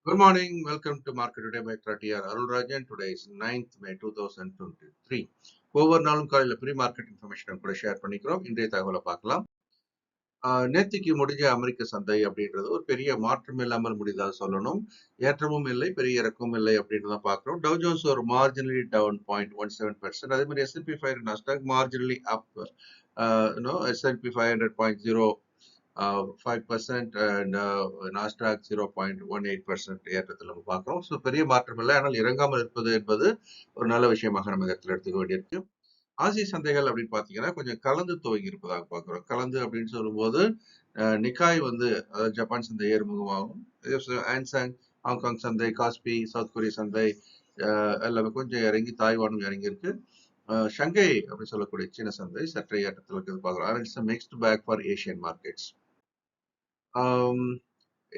Good morning. Welcome to Market Today by ECTRA. Arulrajhan. Today is 9th May 2023. ஒவ்வொரு நாளும் காலையில் pre market information கூட share பண்ணிக்கிறோம். இன்றைய தகவலை பார்க்கலாம். நேத்திக்கு முடிஞ்ச அமெரிக்க சந்தை அப்படின்றது ஒரு பெரிய மாற்றம் இல்லாமல் முடிந்ததாக சொல்லணும். ஏற்றமும் இல்லை, பெரிய இறக்கமும் இல்லை அப்படின்னு பார்க்கிறோம். டவ் ஜோன்ஸ் ஒரு மார்ஜினலி டவுன் 0.17%. அதே மாதிரி S&P 500 Nasdaq marginally up. S&P 500 0.0 5% and Nasdaq 0.18% ஏற்றத்தில் நம்ம பார்க்கிறோம். ஸோ பெரிய மாற்றம் இல்லை, ஆனால் இறங்காமல் இருப்பது என்பது ஒரு நல்ல விஷயமாக நம்ம இடத்துல எடுத்துக்க வேண்டியிருக்கு. ஆசிய சந்தைகள் அப்படின்னு பார்த்தீங்கன்னா கொஞ்சம் கலந்து துவங்கி இருப்பதாக பார்க்கிறோம். கலந்து அப்படின்னு சொல்லும்போது நிக்காய் அதாவது ஜப்பான் சந்தை ஏறுமுகமாகும். ஆன்சாங் ஹாங்காங் சந்தை, காஸ்பி சவுத் கொரிய சந்தை எல்லாமே கொஞ்சம் இறங்கி, தாய்வானும் இறங்கி இருக்கு. ஷங்கை அப்படின்னு சொல்லக்கூடிய சீன சந்தை சற்றை ஏற்றத்தில் இருக்கிறது பார்க்கலாம். It's mixed bag for Asian markets.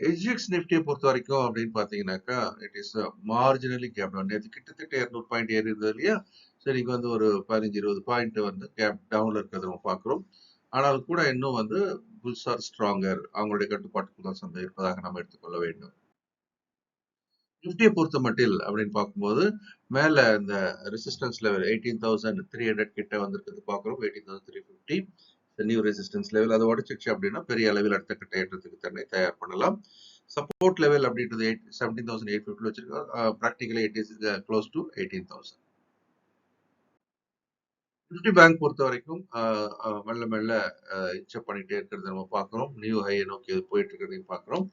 SGX நிஃப்டியை பொறுத்த வரைக்கும் அப்படின்னு பார்த்தீங்கன்னாக்கா it is marginally gap down. நேற்று கிட்டத்தட்ட 200 பாயிண்ட் ஏறி இருந்தது இல்லையா? சரி, இங்கே ஒரு 15-20 பாயிண்ட் கேப் டவுன்ல இருக்கிறத நம்ம பார்க்குறோம். ஆனால் கூட இன்னும் புல்ஸ் ஆர் ஸ்ட்ராங்கர், அவங்களுடைய கட்டுப்பாட்டுக்குள் தான் சந்தை இருப்பதாக நம்ம எடுத்துக்கொள்ள வேண்டும். நிஃப்டியை பொறுத்த மட்டில் அப்படின்னு பார்க்கும்போது மேல இந்த ரெசிஸ்டன்ஸ் லெவல் 18,300 கிட்ட வந்திருக்கிறது பார்க்குறோம். 18,350 நியூ ரெசிஸ்டன்ஸ் லெவல். அதை உடைச்சிச்சு அப்படின்னா பெரிய அளவில் அடுத்த கட்ட ஏற்றத்துக்கு தன்னை தயார் பண்ணலாம். சப்போர்ட் லெவல் அப்படின்றது 17,850 வச்சிருக்கோம். Practically it is close to 18,000. Nifty bank பொறுத்த வரைக்கும் மெல்ல மெல்ல இன்ச்சப் பண்ணிட்டே இருக்கிறத நம்ம பார்க்குறோம். நியூ ஹையை நோக்கி அது போயிட்டு இருக்கிறதையும் பார்க்குறோம்.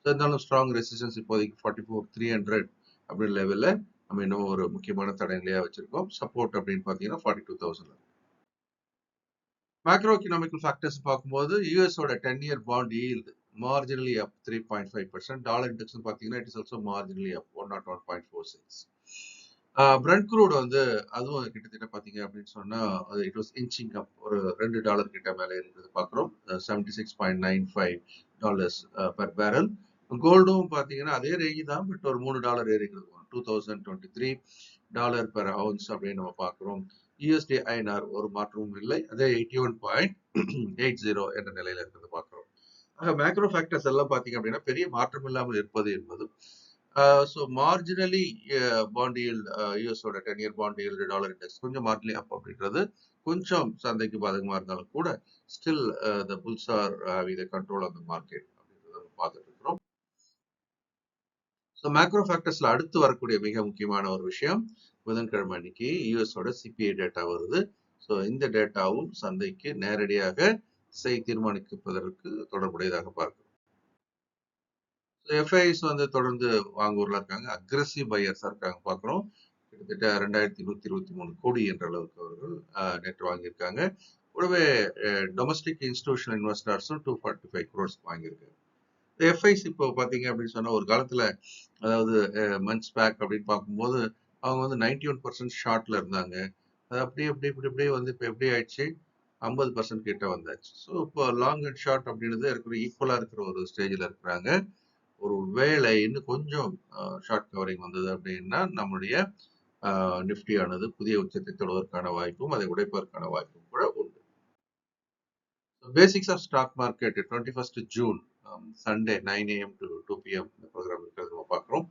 இருந்தாலும் ஸ்ட்ராங் ரெசிஸ்டன்ஸ் இப்போதைக்கு 44,300 அப்படின்னு லெவலில் நம்ம இன்னும் ஒரு முக்கியமான தடைநிலையா வச்சிருக்கோம். சப்போர்ட் அப்படின்னு பார்த்தீங்கன்னா 42,000. மேக்ரோ எக்கனாமிக்கல் ஃபேக்டர்ஸ் பார்க்கும்போது யூஎஸோட 10-year bond yield marginally up 3.5%. Dollar index பார்த்தீங்கன்னா it is also marginally up 101.46. Brent crude அதுவும் கிட்டத்தட்ட பார்த்தீங்க அப்படின்னு சொன்னா இட் வாஸ் இன்ச்சிங் அப் ஒரு $2 கிட்ட மேலே இருக்கிறது பார்க்குறோம். $76.95 per barrel. கோல்டும் பார்த்தீங்கன்னா அதே ரேஞ்சு தான், பட் ஒரு $3 ஏறிக்கிறது. $2,023 per ounce அப்படின்னு நம்ம பார்க்குறோம். யூஎஸ்டி ஐஎன்ஆர் ஒரு மாற்றமும் இல்லை, அதே 81.80 என்ற நிலையில இருக்கிறது பார்க்கிறோம். ஆக மேக்ரோ ஃபேக்டர்ஸ் எல்லாம் பார்த்தீங்க அப்படின்னா பெரிய மாற்றம் இல்லாமல் இருப்பது என்பது. ஸோ மார்ஜினலி பாண்ட் ஈல்டு, யூஎஸோட 10-year bond yield, dollar index கொஞ்சம் மார்ஜினலி அப் அப்படின்றது கொஞ்சம் சந்தைக்கு பாதகமாக இருந்தாலும் கூட still the bulls are having the control of the market அப்படின்றத பார்த்துட்டு இருக்கிறோம். ஸோ மேக்ரோ ஃபேக்டர்ஸ்ல அடுத்து வரக்கூடிய மிக முக்கியமான ஒரு விஷயம், புதன்கிழமை அன்னைக்கு யூஎஸோட சிபிஐ டேட்டா வருது. ஸோ இந்த டேட்டாவும் சந்தைக்கு நேரடியாக திசை தீர்மானிப்பதற்கு தொடர்புடையதாக பார்க்கிறோம். எஃப்ஐஸ் தொடர்ந்து வாங்குவர்களா இருக்காங்க, அக்ரெசிவ் பையர்ஸா இருக்காங்க பார்க்கிறோம். கிட்டத்தட்ட 2,123 கோடி என்ற அளவுக்கு அவர்கள் நேற்று வாங்கியிருக்காங்க. கூடவே டொமஸ்டிக் இன்ஸ்டிடியூஷனல் இன்வெஸ்டர்ஸும் 245 crores வாங்கியிருக்காங்க. எஃப்ஐஸ் இப்போ பார்த்தீங்க அப்படின்னு சொன்னா ஒரு காலத்துல, அதாவது மந்த்ஸ் பேக் அப்படின்னு பார்க்கும்போது அவங்க 91% ஷார்ட்ல இருந்தாங்க. அது அப்படியே இப்படி இப்படி இப்படியே இப்போ எப்படி ஆயிடுச்சு, 50% கிட்ட வந்தாச்சு. ஸோ இப்போ லாங் அண்ட் ஷார்ட் அப்படின்றது இருக்கிற ஈக்குவலா இருக்கிற ஒரு ஸ்டேஜில் இருக்கிறாங்க. ஒரு வேளை இன்னும் கொஞ்சம் ஷார்ட் கவரிங் வந்தது அப்படின்னா நம்முடைய நிஃப்டியானது புதிய உச்சத்தை தொடுவதற்கான வாய்ப்பும் அதை உடைப்பதற்கான வாய்ப்பும் கூட உண்டு. Basics of stock market 21st June Sunday 9 AM to 2 PM இந்த ப்ரோக்ராம் இருக்கிறது நம்ம பார்க்குறோம்.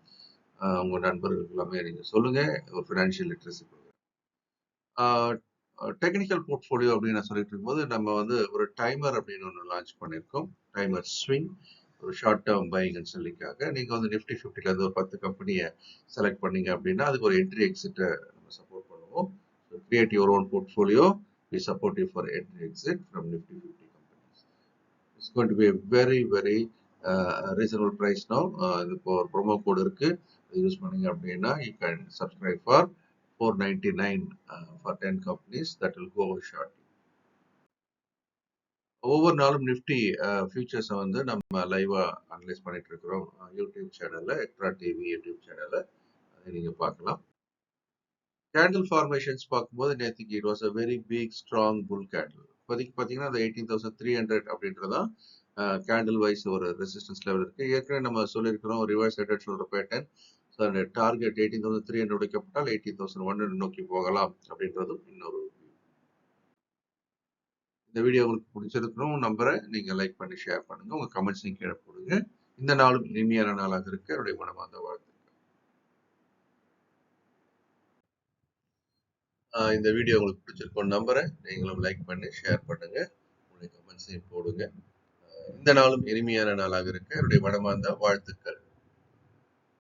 உங்க நண்பர்கள் எல்லாமே நீங்க சொல்லுங்க. ஒரு financial literacy programme. Technical portfolio அப்படின்னு நான் சொல்லிட்டு இருக்கும்போது நம்ம ஒரு டைமர் அப்படின்னு ஒன்று லான்ச் பண்ணியிருக்கோம். டைமர் ஸ்விங், ஒரு ஷார்ட் டேர்ம் பையிங் அண்ட் செல்லிங்காக. நீங்கள் நிஃப்டி 50லேருந்து ஒரு 10 கம்பெனியை செலக்ட் பண்ணீங்க அப்படின்னா அதுக்கு ஒரு என்ட்ரி எக்ஸிட்டை நம்ம சப்போர்ட் பண்ணுவோம். Create your own portfolio, we support you for entry exit from Nifty 50 companies. It's going to be a very very reasonable price now. இப்போ ஒரு ப்ரோமோ கோட் இருக்கு, யூஸ் பண்ணீங்க அப்படின்னா you can subscribe for 499 for 10 companies that will go shortly. ஒவ்வொரு நாளும் Nifty ஃபியூச்சர்ஸை நம்ம லைவா analyse பண்ணிட்டு இருக்கிறோம் யூடியூப் சேனல்ல, எக்ட்ரா டிவி யூடியூப் சேனல்ல, அதை நீங்க பார்க்கலாம். கேண்டில் ஃபார்மேஷன்ஸ் பார்க்கும்போது நேற்றுக்கு it was a very big strong bull candle. இப்போதைக்கு பார்த்தீங்கன்னா அந்த 18,300 அப்படின்றதான் கேண்டில் வைஸ் ஒரு ரெசிஸ்டன்ஸ் லெவல் இருக்கு. ஏற்கனவே நம்ம சொல்லியிருக்கிறோம் ரிவர்ஸ் ஹெட்டட் ஷோல்டர் பேட்டர்ன். ஸோ அந்த டார்கெட் 18,300 உடைக்கப்பட்டால் 18,100 நோக்கி போகலாம் அப்படின்றதும் இன்னொரு. இந்த வீடியோ உங்களுக்கு பிடிச்சிருக்கணும் நம்புறேன். நீங்க லைக் பண்ணி ஷேர் பண்ணுங்க, உங்க கமெண்ட்ஸையும் கீழே போடுங்க. இந்த நாளும் இனிமையான நாளாக இருக்க என்னுடைய மனமார்ந்த வாழ்த்து. இந்த வீடியோ உங்களுக்கு பிடிச்சிருக்கும்னு நம்புறேன். நீங்களும் லைக் பண்ணி ஷேர் பண்ணுங்க. உங்களுடைய கமெண்ட்ஸையும் போடுங்க. இந்த நாளும் இனிமையான நாளாக இருக்க என்னுடைய மனமார்ந்த வாழ்த்துக்கள்.